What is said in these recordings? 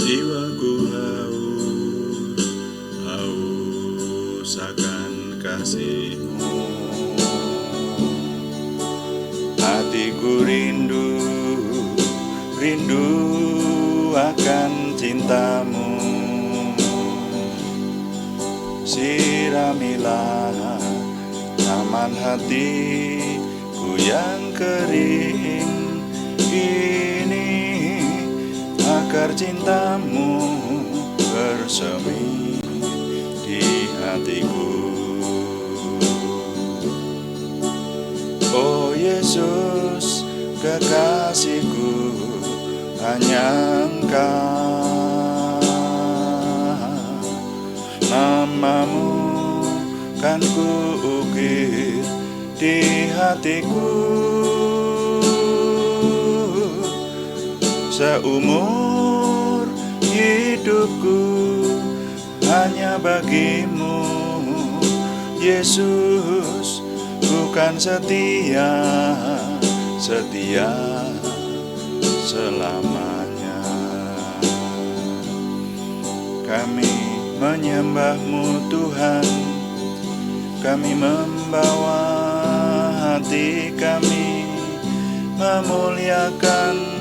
Jiwaku haus, haus akan kasih-Mu. Hatiku rindu, rindu akan cinta-Mu. Siramilah taman hatiku yang kering ini, agar cinta-Mu bersemi di hatiku. Oh Yesus, kekasihku, hanya Engkau. Nama-Mu kan kuukir di hatiku. Seumur hidupku hanya bagi-Mu, Yesus. Bukan setia selamanya. Kami menyembah-Mu Tuhan, kami membawa hati kami memuliakan,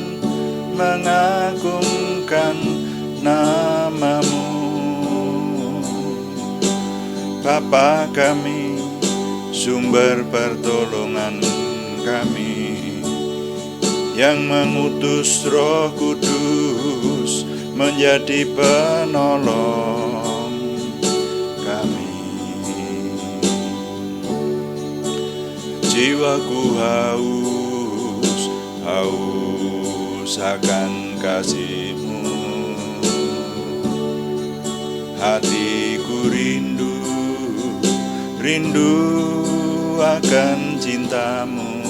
mengagungkan nama-Mu. Bapa kami, sumber pertolongan kami, yang mengutus Roh Kudus menjadi penolong kami. Jiwaku haus, haus akan kasih-Mu. Hatiku rindu, rindu akan cinta-Mu.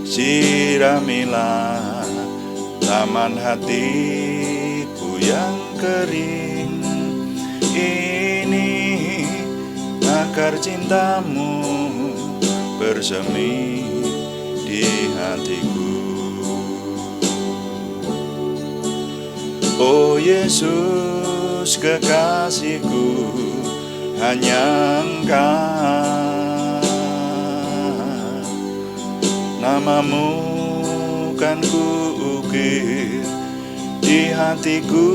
Siramilah taman hatiku yang kering ini, agar cinta-Mu bersemi di hatiku. Oh Yesus, kekasihku, hanya Engkau. Nama-Mu kan kuukir di hatiku.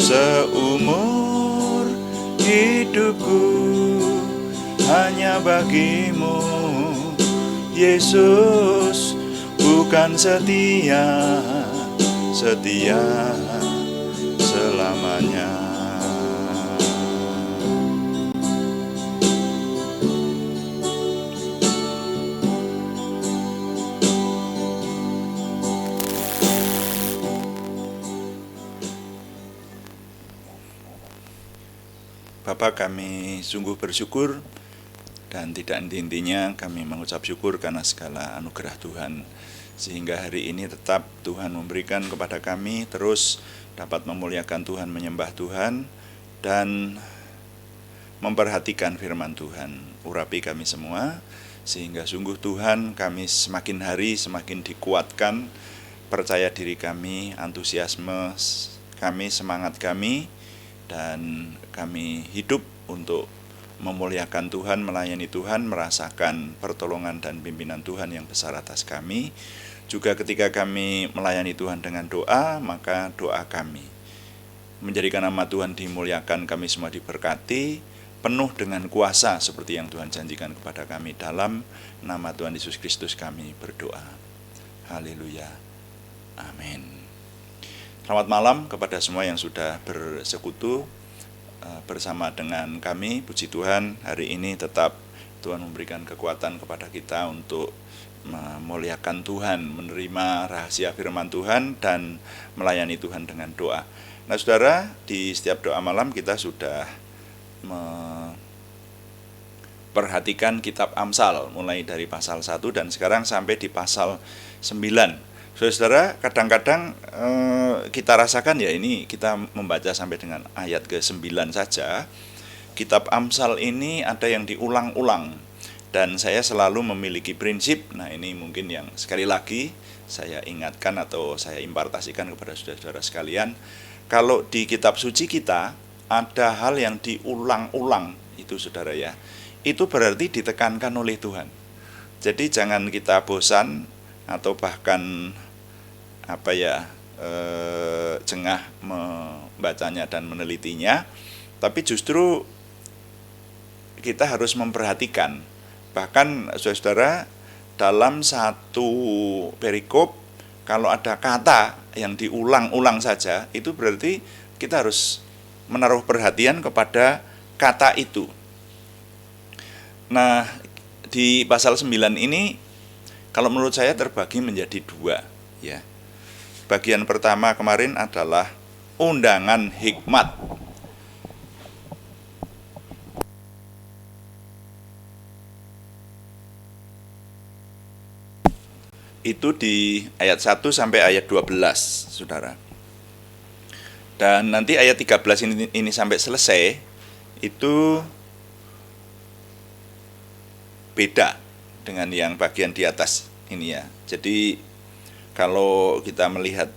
Seumur hidupku hanya bagi-Mu, Yesus. Bukan setia selamanya. Bapa, kami sungguh bersyukur, dan tidak henti-hentinya kami mengucap syukur karena segala anugerah Tuhan, sehingga hari ini tetap Tuhan memberikan kepada kami terus dapat memuliakan Tuhan, menyembah Tuhan, dan memperhatikan firman Tuhan. Urapi kami semua, sehingga sungguh Tuhan, kami semakin hari semakin dikuatkan, percaya diri kami, antusiasme kami, semangat kami, dan kami hidup untuk memuliakan Tuhan, melayani Tuhan, merasakan pertolongan dan pimpinan Tuhan yang besar atas kami. Juga ketika kami melayani Tuhan dengan doa, maka doa kami menjadikan nama Tuhan dimuliakan, kami semua diberkati, penuh dengan kuasa seperti yang Tuhan janjikan kepada kami. Dalam nama Tuhan Yesus Kristus kami berdoa. Haleluya. Amin. Selamat malam kepada semua yang sudah bersekutu bersama dengan kami. Puji Tuhan, hari ini tetap Tuhan memberikan kekuatan kepada kita untuk memuliakan Tuhan, menerima rahasia firman Tuhan, dan melayani Tuhan dengan doa. Nah saudara, di setiap doa malam kita sudah memperhatikan kitab Amsal, mulai dari pasal 1 dan sekarang sampai di pasal 9. Saudara, kadang-kadang kita rasakan ya, ini kita membaca sampai dengan ayat ke-9 saja. Kitab Amsal ini ada yang diulang-ulang, Dan saya selalu memiliki prinsip, nah ini mungkin yang sekali lagi saya ingatkan atau saya impartasikan kepada saudara-saudara sekalian, kalau di kitab suci kita ada hal yang diulang-ulang itu saudara ya, itu berarti ditekankan oleh Tuhan. Jadi jangan kita bosan atau bahkan jengah membacanya dan menelitinya, tapi justru kita harus memperhatikan. Bahkan saudara-saudara, dalam satu perikop kalau ada kata yang diulang-ulang saja, itu berarti kita harus menaruh perhatian kepada kata itu. Nah, di pasal 9 ini kalau menurut saya terbagi menjadi dua ya. Bagian pertama kemarin adalah undangan hikmat. Itu di ayat 1 sampai ayat 12, saudara. Dan nanti ayat 13 ini sampai selesai, itu beda dengan yang bagian di atas ini ya. Jadi kalau kita melihat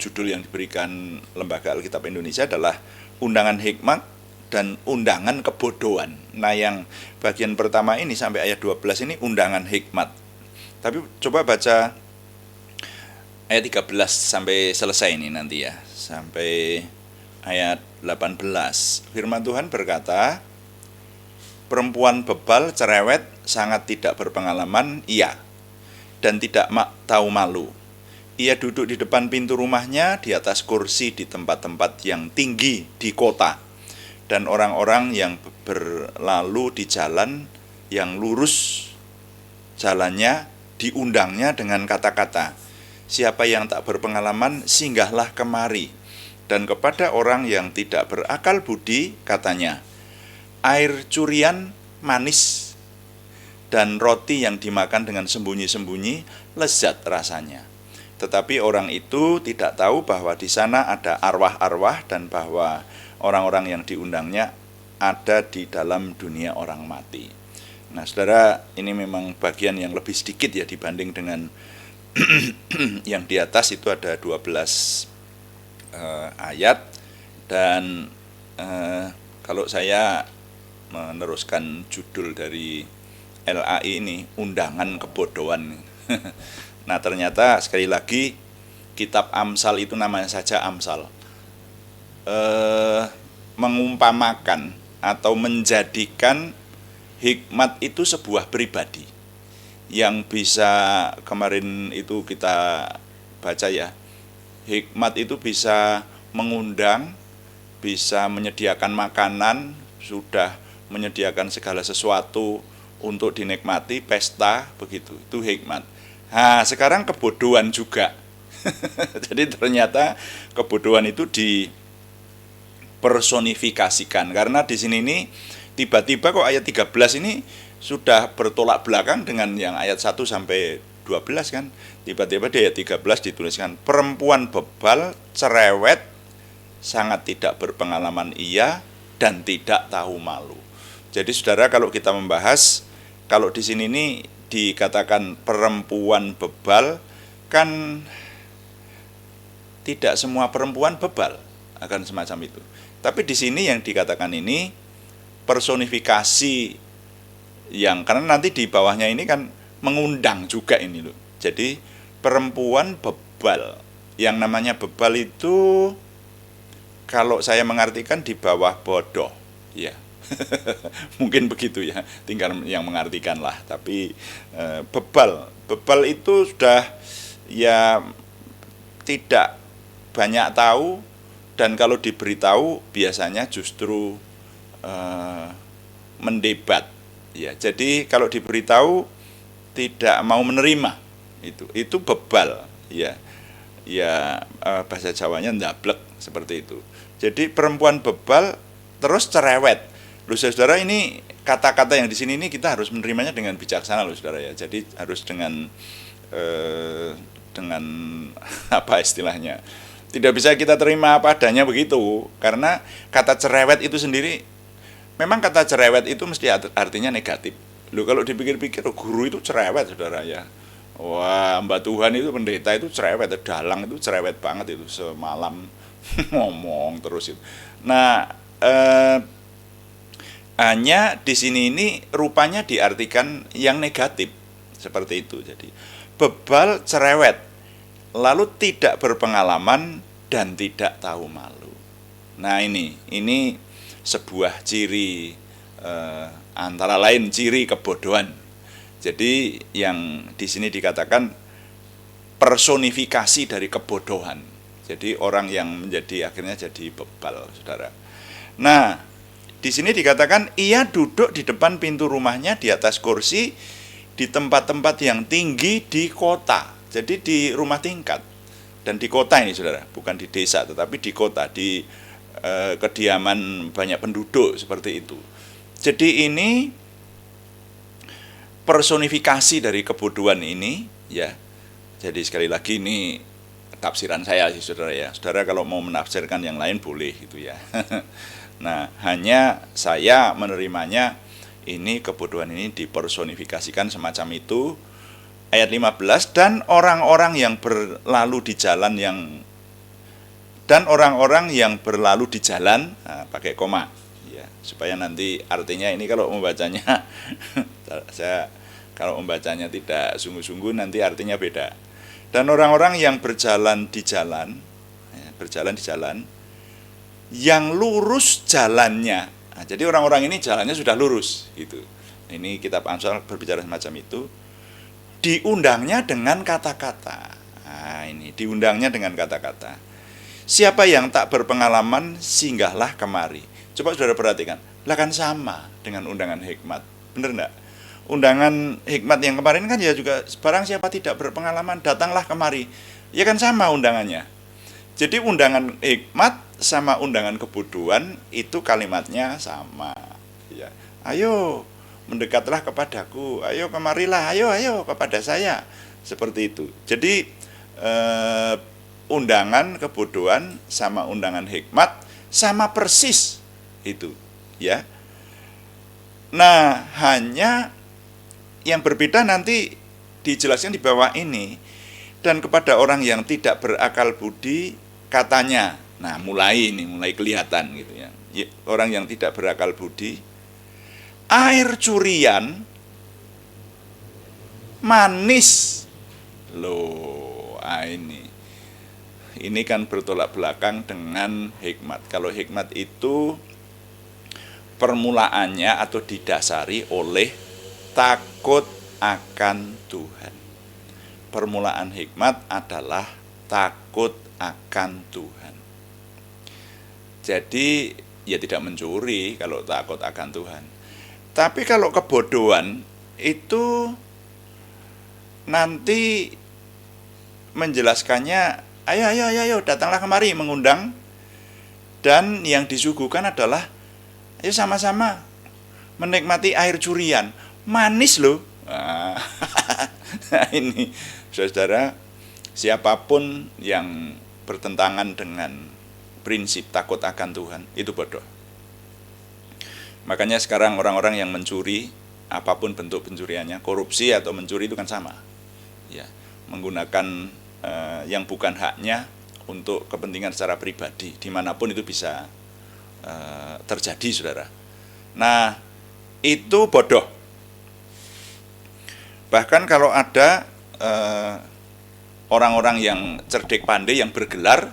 judul yang diberikan Lembaga Alkitab Indonesia adalah undangan hikmat dan undangan kebodohan. Nah yang bagian pertama ini sampai ayat 12 ini undangan hikmat. Tapi coba baca ayat 13 sampai selesai ini nanti ya, sampai ayat 18. Firman Tuhan berkata, perempuan bebal cerewet sangat tidak berpengalaman ia, dan tidak tahu malu. Ia duduk di depan pintu rumahnya, di atas kursi di tempat-tempat yang tinggi di kota. Dan orang-orang yang berlalu di jalan yang lurus jalannya diundangnya dengan kata-kata, siapa yang tak berpengalaman singgahlah kemari. Dan kepada orang yang tidak berakal budi katanya, air curian manis dan roti yang dimakan dengan sembunyi-sembunyi lezat rasanya. Tetapi orang itu tidak tahu bahwa di sana ada arwah-arwah dan bahwa orang-orang yang diundangnya ada di dalam dunia orang mati. Nah, saudara, ini memang bagian yang lebih sedikit ya dibanding dengan yang di atas itu ada 12 ayat. Dan kalau saya meneruskan judul dari LAI ini, undangan kebodohan. Nah ternyata sekali lagi kitab Amsal itu namanya saja Amsal, mengumpamakan atau menjadikan hikmat itu sebuah pribadi yang bisa, kemarin itu kita baca ya, hikmat itu bisa mengundang, bisa menyediakan makanan, sudah menyediakan segala sesuatu untuk dinikmati, pesta, begitu, itu hikmat. Nah, sekarang kebodohan juga. Jadi ternyata kebodohan itu dipersonifikasikan. Karena di sini ini tiba-tiba kok ayat 13 ini sudah bertolak belakang dengan yang ayat 1 sampai 12 kan. Tiba-tiba di ayat 13 dituliskan, perempuan bebal, cerewet, sangat tidak berpengalaman ia dan tidak tahu malu. Jadi saudara, kalau kita membahas, kalau di sini ini dikatakan perempuan bebal, kan tidak semua perempuan bebal akan semacam itu. Tapi di sini yang dikatakan ini personifikasi yang, karena nanti di bawahnya ini kan mengundang juga ini loh. Jadi perempuan bebal, yang namanya bebal itu kalau saya mengartikan di bawah bodoh, ya. Mungkin begitu ya, tinggal yang mengartikan lah. Tapi bebal itu sudah ya tidak banyak tahu, dan kalau diberitahu biasanya justru mendebat ya. Jadi kalau diberitahu tidak mau menerima, itu bebal ya. Ya bahasa Jawanya ndablek seperti itu. Jadi perempuan bebal terus cerewet. Loh saudara, ini kata-kata yang di sini ini kita harus menerimanya dengan bijaksana loh saudara ya. Jadi harus dengan apa istilahnya, tidak bisa kita terima apa adanya begitu. Karena kata cerewet itu sendiri, memang kata cerewet itu mesti artinya negatif Loh kalau dipikir-pikir guru itu cerewet saudara ya. Wah, Mbak Tuhan itu pendeta itu cerewet, dalang itu cerewet banget itu semalam ngomong terus itu. Nah, hanya di sini ini rupanya diartikan yang negatif seperti itu. Jadi bebal, cerewet, lalu tidak berpengalaman dan tidak tahu malu. Nah ini sebuah ciri antara lain ciri kebodohan. Jadi yang di sini dikatakan personifikasi dari kebodohan. Jadi orang yang akhirnya jadi bebal, saudara. Nah, di sini dikatakan ia duduk di depan pintu rumahnya di atas kursi di tempat-tempat yang tinggi di kota. Jadi di rumah tingkat dan di kota ini, saudara, bukan di desa tetapi di kota, di kediaman banyak penduduk seperti itu. Jadi ini personifikasi dari kebodohan ini, ya. Jadi sekali lagi ini tafsiran saya sih, saudara ya. Saudara kalau mau menafsirkan yang lain boleh gitu ya. Nah, hanya saya menerimanya ini kebodohan ini dipersonifikasikan semacam itu. Ayat 15, dan orang-orang yang berlalu di jalan nah, pakai koma ya, supaya nanti artinya ini kalau membacanya saya kalau membacanya tidak sungguh-sungguh nanti artinya beda. Dan orang-orang yang berjalan di jalan yang lurus jalannya. Nah, jadi orang-orang ini jalannya sudah lurus gitu. Ini kitab Amsal berbicara semacam itu. Diundangnya dengan kata-kata. Nah, ini diundangnya dengan kata-kata. Siapa yang tak berpengalaman singgahlah kemari. Coba saudara perhatikan, lah kan sama dengan undangan hikmat. Bener enggak? Undangan hikmat yang kemarin kan ya juga barang siapa tidak berpengalaman datanglah kemari. Ya kan sama undangannya. Jadi undangan hikmat sama undangan kebodohan itu kalimatnya sama. Ya. Ayo mendekatlah kepadaku, ayo kemarilah, ayo kepada saya. Seperti itu. Jadi undangan kebodohan sama undangan hikmat sama persis itu, ya. Nah, hanya yang berbeda nanti dijelaskan di bawah ini. Dan kepada orang yang tidak berakal budi katanya. Nah, mulai kelihatan gitu ya. Orang yang tidak berakal budi, air curian manis. Loh, ini kan bertolak belakang dengan hikmat. Kalau hikmat itu permulaannya atau didasari oleh takut akan Tuhan. Permulaan hikmat adalah takut akan Tuhan. Jadi ya tidak mencuri kalau takut akan Tuhan. Tapi kalau kebodohan itu nanti menjelaskannya, ayo datanglah kemari, mengundang, dan yang disuguhkan adalah ayo sama-sama menikmati air curian, manis loh. Nah, ini saudara, siapapun yang bertentangan dengan prinsip takut akan Tuhan itu bodoh. Makanya sekarang orang-orang yang mencuri, apapun bentuk pencuriannya, korupsi atau mencuri itu kan sama, ya, menggunakan yang bukan haknya untuk kepentingan secara pribadi, dimanapun itu bisa terjadi, saudara. Nah, itu bodoh. Bahkan kalau ada orang-orang yang cerdik pandai yang bergelar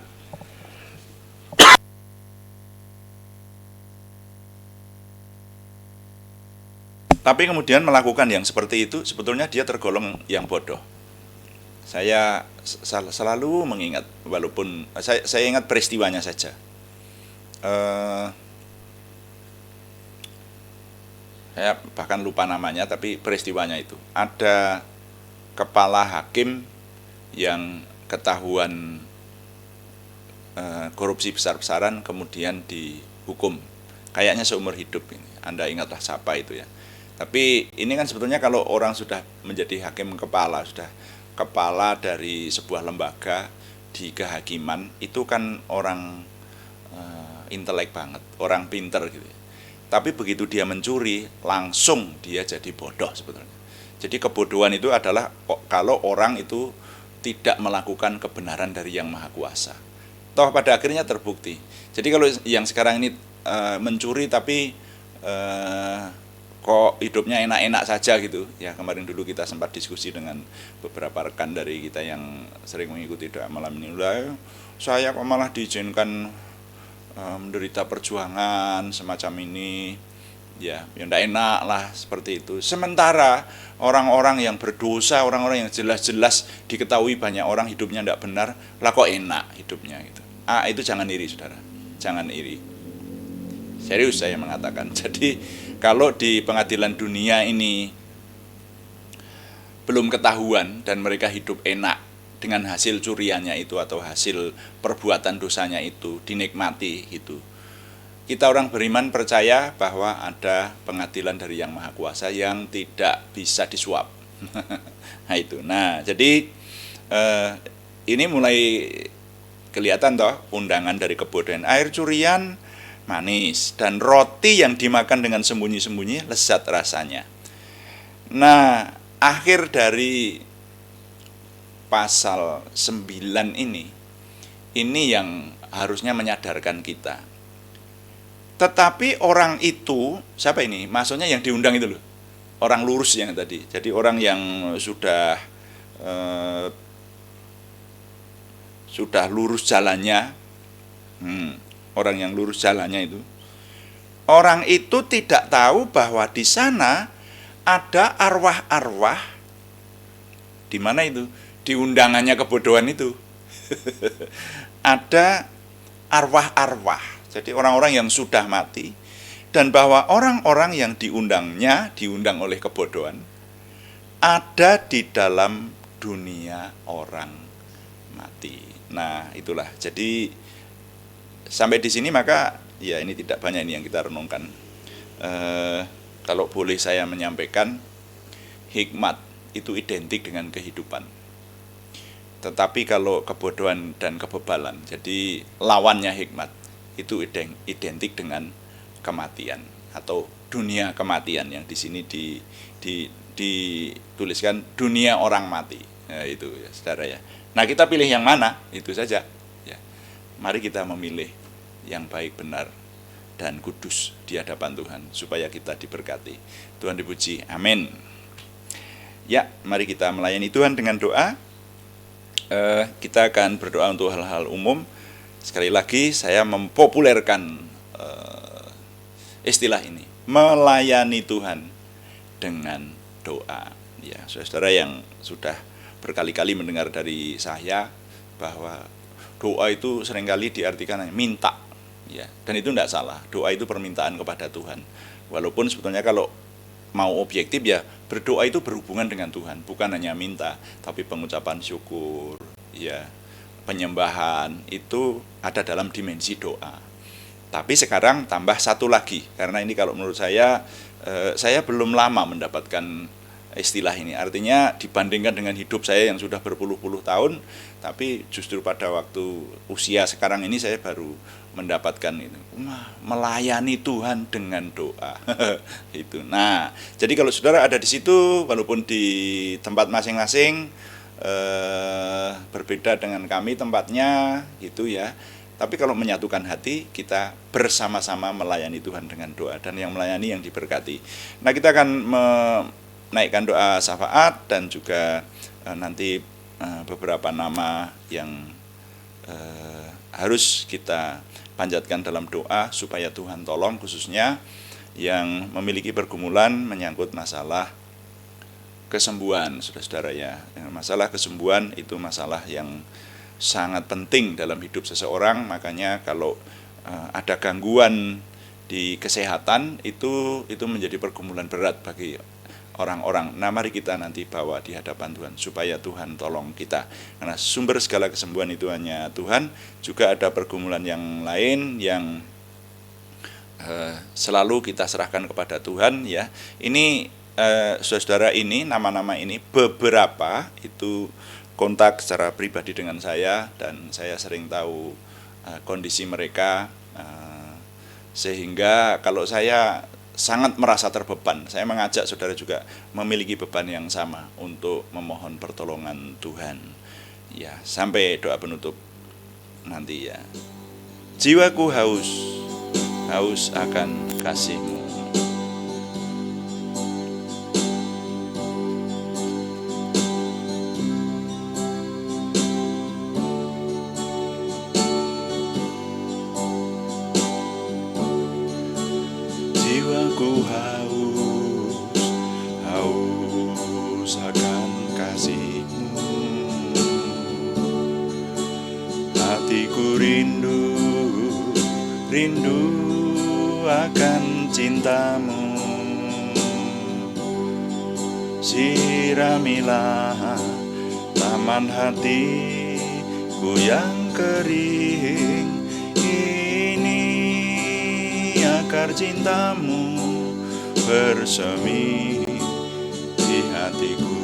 tapi kemudian melakukan yang seperti itu, sebetulnya dia tergolong yang bodoh. Saya selalu mengingat, walaupun saya ingat peristiwanya saja. Saya bahkan lupa namanya, tapi peristiwanya itu. Ada kepala hakim yang ketahuan korupsi besar-besaran, kemudian dihukum. Kayaknya seumur hidup ini. Anda ingatlah siapa itu ya. Tapi ini kan sebetulnya kalau orang sudah menjadi hakim kepala, sudah kepala dari sebuah lembaga di kehakiman, itu kan orang intelek banget, orang pinter gitu. tapi begitu dia mencuri, langsung dia jadi bodoh sebetulnya. Jadi kebodohan itu adalah kalau orang itu tidak melakukan kebenaran dari Yang Maha Kuasa. Toh pada akhirnya terbukti. Jadi kalau yang sekarang ini mencuri tapi kok hidupnya enak-enak saja gitu ya. Kemarin dulu kita sempat diskusi dengan beberapa rekan dari kita yang sering mengikuti doa malam ini, saya kok malah diizinkan menderita perjuangan semacam ini ya enggak enak lah seperti itu. Sementara orang-orang yang berdosa, orang-orang yang jelas-jelas diketahui banyak orang hidupnya enggak benar, lah kok enak hidupnya gitu. Itu jangan iri saudara, jangan iri. Serius saya mengatakan. Jadi kalau di pengadilan dunia ini belum ketahuan dan mereka hidup enak dengan hasil curiannya itu atau hasil perbuatan dosanya itu dinikmati gitu, kita orang beriman percaya bahwa ada pengadilan dari Yang Maha Kuasa yang tidak bisa disuap. Nah itu. Nah jadi ini mulai kelihatan toh undangan dari kebodohan. Air curian manis dan roti yang dimakan dengan sembunyi-sembunyi lezat rasanya. Nah akhir dari pasal 9 ini yang harusnya menyadarkan kita. Tetapi orang itu, siapa ini? Maksudnya yang diundang itu loh, orang lurus yang tadi. Jadi orang yang sudah lurus jalannya, orang yang lurus jalannya itu. Orang itu tidak tahu bahwa di sana ada arwah-arwah. Di mana itu? Di undangannya kebodohan itu. Ada arwah-arwah. Jadi orang-orang yang sudah mati. Dan bahwa orang-orang yang diundang oleh kebodohan, ada di dalam dunia orang mati. Nah itulah. Jadi sampai di sini maka ya ini tidak banyak ini yang kita renungkan. Kalau boleh saya menyampaikan, hikmat itu identik dengan kehidupan. Tetapi kalau kebodohan dan kebebalan, jadi lawannya hikmat, itu identik dengan kematian atau dunia kematian yang di sini dituliskan dunia orang mati. Nah, itu ya saudara ya. Nah kita pilih yang mana? Itu saja. Ya. Mari kita memilih yang baik, benar, dan kudus di hadapan Tuhan supaya kita diberkati. Tuhan dipuji. Amin. Ya, mari kita melayani Tuhan dengan doa. Kita akan berdoa untuk hal-hal umum. Sekali lagi saya mempopulerkan istilah ini, melayani Tuhan dengan doa. Ya, saudara yang sudah berkali-kali mendengar dari saya bahwa doa itu seringkali diartikan minta, ya, dan itu tidak salah. Doa itu permintaan kepada Tuhan. Walaupun sebetulnya kalau mau objektif ya berdoa itu berhubungan dengan Tuhan, bukan hanya minta, tapi pengucapan syukur, ya, penyembahan itu ada dalam dimensi doa. Tapi sekarang tambah satu lagi, karena ini kalau menurut saya belum lama mendapatkan istilah ini. Artinya dibandingkan dengan hidup saya yang sudah berpuluh-puluh tahun, tapi justru pada waktu usia sekarang ini saya baru mendapatkan itu, melayani Tuhan dengan doa. Itu. Nah, jadi kalau saudara ada di situ, walaupun di tempat masing-masing berbeda dengan kami tempatnya, gitu ya. Tapi kalau menyatukan hati, kita bersama-sama melayani Tuhan dengan doa, dan yang melayani yang diberkati. Nah, kita akan menaikkan doa syafaat dan juga nanti beberapa nama yang harus kita panjatkan dalam doa supaya Tuhan tolong, khususnya yang memiliki pergumulan menyangkut masalah kesembuhan, saudara-saudara ya. Masalah kesembuhan itu masalah yang sangat penting dalam hidup seseorang. Makanya kalau ada gangguan di kesehatan itu menjadi pergumulan berat bagi orang-orang. Nah, mari kita nanti bawa di hadapan Tuhan supaya Tuhan tolong kita. Karena sumber segala kesembuhan itu hanya Tuhan. Juga ada pergumulan yang lain yang selalu kita serahkan kepada Tuhan ya. Ini saudara ini, nama-nama ini beberapa itu kontak secara pribadi dengan saya, dan saya sering tahu kondisi mereka, Sehingga kalau saya sangat merasa terbeban, saya mengajak saudara juga memiliki beban yang sama untuk memohon pertolongan Tuhan. Ya, sampai doa penutup nanti ya. Jiwaku haus, haus akan kasih-Mu. Jiwaku haus, haus akan kasih-Mu. Hatiku rindu, rindu akan cinta-Mu. Siramilah taman hatiku yang kering ini, agar cinta-Mu bersemi di hatiku.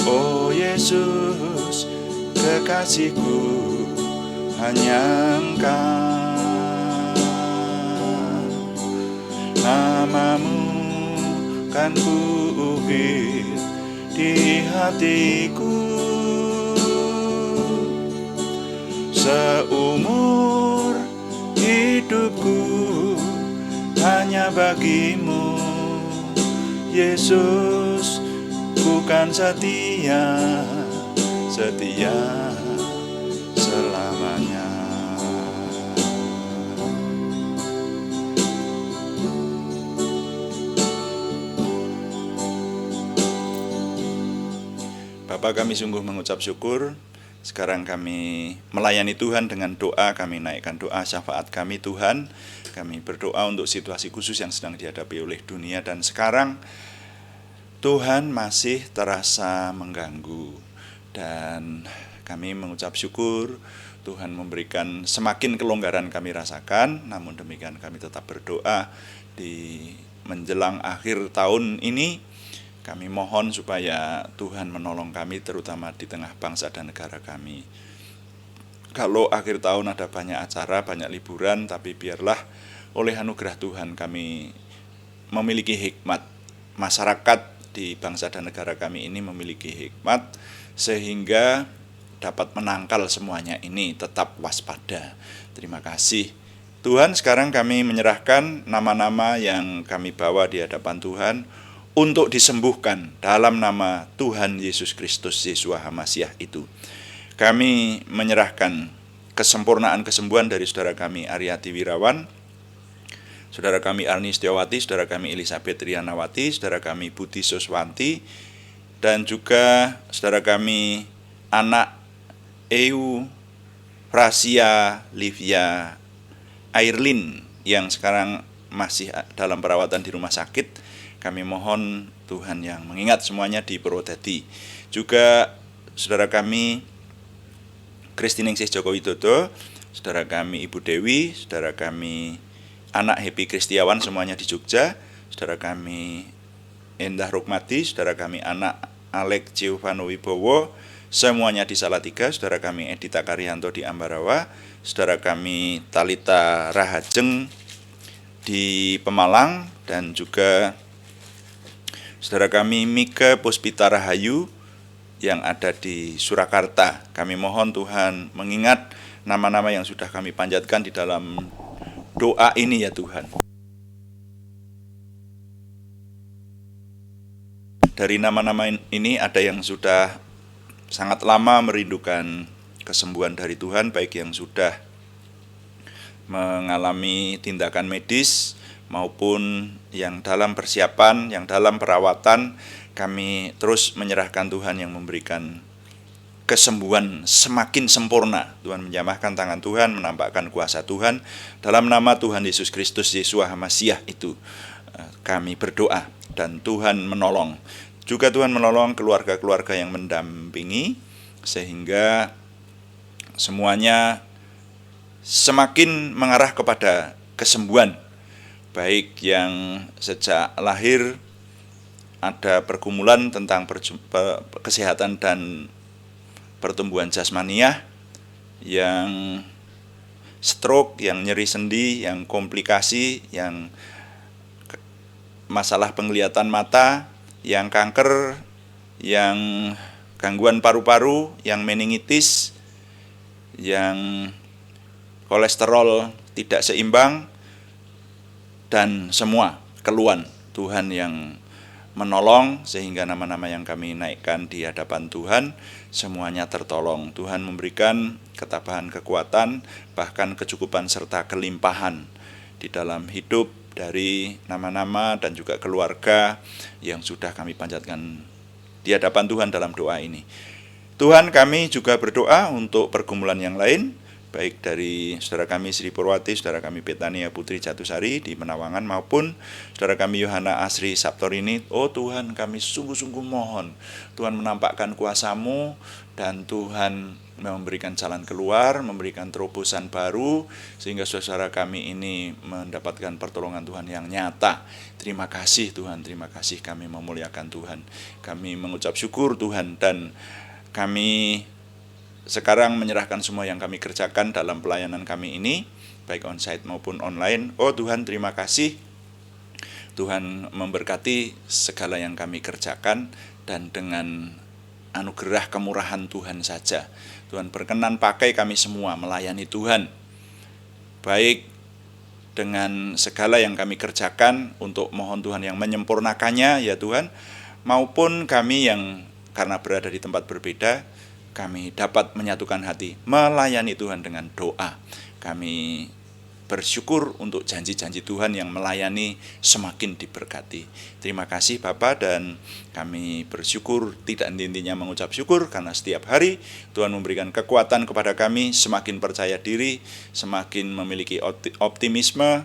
Oh Yesus, kekasihku, hanya Engkau, nama-Mu kan kuukir di hatiku. Seumur hidupku hanya bagi-Mu, Yesus, ku kan setia, setia selamanya. Bapa, kami sungguh mengucap syukur. Sekarang kami melayani Tuhan dengan doa, kami naikkan doa syafaat kami Tuhan. Kami berdoa untuk situasi khusus yang sedang dihadapi oleh dunia, dan sekarang Tuhan masih terasa mengganggu. Dan kami mengucap syukur Tuhan memberikan semakin kelonggaran kami rasakan. Namun demikian kami tetap berdoa di menjelang akhir tahun ini. Kami mohon supaya Tuhan menolong kami, terutama di tengah bangsa dan negara kami. Kalau akhir tahun ada banyak acara, banyak liburan, tapi biarlah oleh anugerah Tuhan kami memiliki hikmat. Masyarakat di bangsa dan negara kami ini memiliki hikmat, sehingga dapat menangkal semuanya ini, tetap waspada. Terima kasih Tuhan. Sekarang kami menyerahkan nama-nama yang kami bawa di hadapan Tuhan untuk disembuhkan dalam nama Tuhan Yesus Kristus, Yeshua HaMasyiah itu. Kami menyerahkan kesempurnaan kesembuhan dari saudara kami Aryati Wirawan, saudara kami Arni Setiawati, saudara kami Elisabeth Rianawati, saudara kami Budi Suswanti, dan juga saudara kami anak Eu Prasia Livia Airlin yang sekarang masih dalam perawatan di rumah sakit. Kami mohon Tuhan yang mengingat semuanya di Purwodadi. Juga saudara kami Kristiningsih Joko Widodo, saudara kami Ibu Dewi, saudara kami anak Happy Kristiawan semuanya di Jogja, saudara kami Endah Rukmati, saudara kami anak Alek Giovanno Wibowo semuanya di Salatiga, saudara kami Edita Karyanto di Ambarawa, saudara kami Talita Rahajeng di Pemalang, dan juga saudara kami Mika Puspita Rahayu yang ada di Surakarta. Kami mohon Tuhan mengingat nama-nama yang sudah kami panjatkan di dalam doa ini ya Tuhan. Dari nama-nama ini ada yang sudah sangat lama merindukan kesembuhan dari Tuhan, baik yang sudah mengalami tindakan medis maupun yang dalam persiapan, yang dalam perawatan. Kami terus menyerahkan Tuhan yang memberikan kesembuhan semakin sempurna. Tuhan menjamahkan tangan Tuhan, menampakkan kuasa Tuhan. Dalam nama Tuhan Yesus Kristus, Yeshua HaMasyiah itu kami berdoa, dan Tuhan menolong. Juga Tuhan menolong keluarga-keluarga yang mendampingi, sehingga semuanya semakin mengarah kepada kesembuhan, baik yang sejak lahir ada pergumulan tentang kesehatan dan pertumbuhan jasmaniah, yang stroke, yang nyeri sendi, yang komplikasi, yang masalah penglihatan mata, yang kanker, yang gangguan paru-paru, yang meningitis, yang kolesterol tidak seimbang, dan semua keluhan. Tuhan yang menolong sehingga nama-nama yang kami naikkan di hadapan Tuhan semuanya tertolong. Tuhan memberikan ketabahan, kekuatan, bahkan kecukupan serta kelimpahan di dalam hidup dari nama-nama dan juga keluarga yang sudah kami panjatkan di hadapan Tuhan dalam doa ini. Tuhan, kami juga berdoa untuk pergumulan yang lain, baik dari saudara kami Sri Purwati, saudara kami Betania Putri Jatusari di Menawangan, maupun saudara kami Yohana Asri Saptorini. Oh Tuhan, kami sungguh-sungguh mohon Tuhan menampakkan kuasa-Mu, dan Tuhan memberikan jalan keluar, memberikan terobosan baru, sehingga saudara kami ini mendapatkan pertolongan Tuhan yang nyata. Terima kasih Tuhan, terima kasih, kami memuliakan Tuhan. Kami mengucap syukur Tuhan, dan kami sekarang menyerahkan semua yang kami kerjakan dalam pelayanan kami ini, baik onsite maupun online. Oh Tuhan, terima kasih. Tuhan memberkati segala yang kami kerjakan, dan dengan anugerah kemurahan Tuhan saja, Tuhan berkenan pakai kami semua melayani Tuhan, baik dengan segala yang kami kerjakan untuk mohon Tuhan yang menyempurnakannya ya Tuhan, maupun kami yang karena berada di tempat berbeda, kami dapat menyatukan hati melayani Tuhan dengan doa. Kami bersyukur untuk janji-janji Tuhan yang melayani semakin diberkati. Terima kasih Bapa, dan kami bersyukur, tidak henti-hentinya mengucap syukur, karena setiap hari Tuhan memberikan kekuatan kepada kami, semakin percaya diri, semakin memiliki optimisme,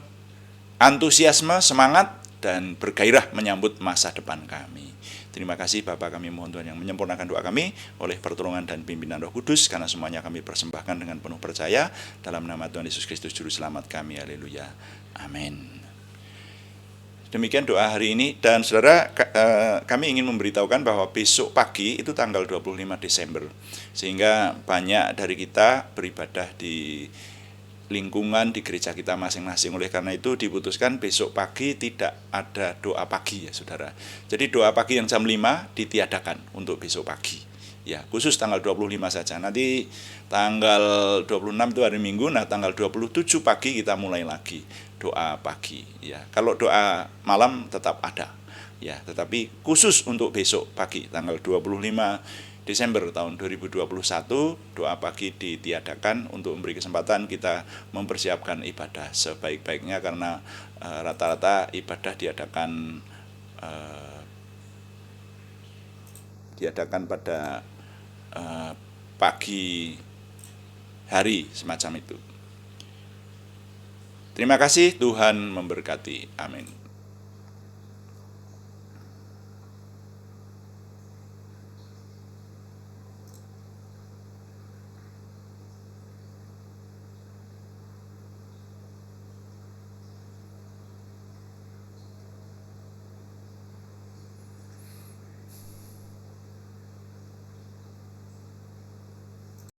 antusiasme, semangat, dan bergairah menyambut masa depan kami. Terima kasih Bapa, kami mohon Tuhan yang menyempurnakan doa kami oleh pertolongan dan pimpinan Roh Kudus, karena semuanya kami persembahkan dengan penuh percaya dalam nama Tuhan Yesus Kristus Juru Selamat kami. Haleluya. Amin. Demikian doa hari ini, dan saudara, kami ingin memberitahukan bahwa besok pagi itu tanggal 25 Desember, sehingga banyak dari kita beribadah di lingkungan di gereja kita masing-masing. Oleh karena itu diputuskan besok pagi tidak ada doa pagi ya saudara. Jadi doa pagi yang jam 5 ditiadakan untuk besok pagi. Ya, khusus tanggal 25 saja. Nanti tanggal 26 itu hari Minggu, nah tanggal 27 pagi kita mulai lagi doa pagi. Ya, kalau doa malam tetap ada. Ya, tetapi khusus untuk besok pagi tanggal 25 Desember tahun 2021, doa pagi ditiadakan untuk memberi kesempatan kita mempersiapkan ibadah sebaik-baiknya, karena rata-rata ibadah diadakan pada pagi hari semacam itu. Terima kasih, Tuhan memberkati. Amin.